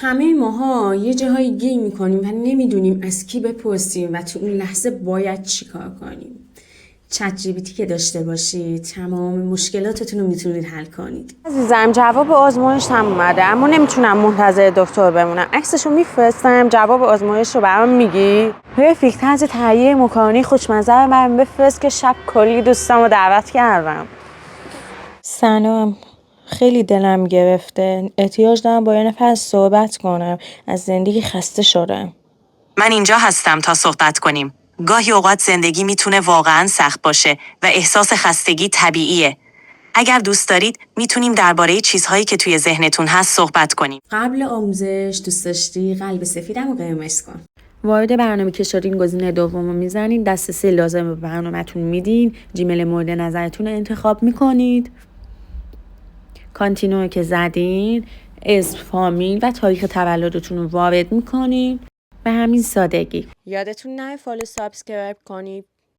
همه ماها یه جاهای گیر میکنیم و نمیدونیم از کی بپرسیم و تو اون لحظه باید چیکار کنیم. چت جی پی تی که داشته باشید تمام مشکلاتتون رو میتونید حل کنید. عزیزم جواب آزمایش هم اومده اما نمیتونم منتظر دکتر بمونم. عکسشو میفرستم، جواب آزمایش رو برام میگی؟ رفیق طرز تهیه مکانی خوشمزه رو برام بفرست که شب کلی دوستامو دعوت کردم. سلام، خیلی دلم گرفته. احتیاج دارم با یه نفر صحبت کنم. از زندگی خسته شدم. من اینجا هستم تا صحبت کنیم. گاهی اوقات زندگی میتونه واقعاً سخت باشه و احساس خستگی طبیعیه. اگر دوست دارید میتونیم درباره چیزهایی که توی ذهنتون هست صحبت کنیم. قبل آموزش دوست داشتی قلب سفیدم رو قرمز کن. وارد برنامه که شدین گزینه دوم رو میزنین، دسترسی لازم به برنامه‌تون میدین، جیمیل مورد نظرتون رو انتخاب میکنید. کانتینو که زدین، اسم، فامیل و تاریخ تولدتون رو وارد میکنین. به همین سادگی. یادتون نره فالو سابسکرایب کنید.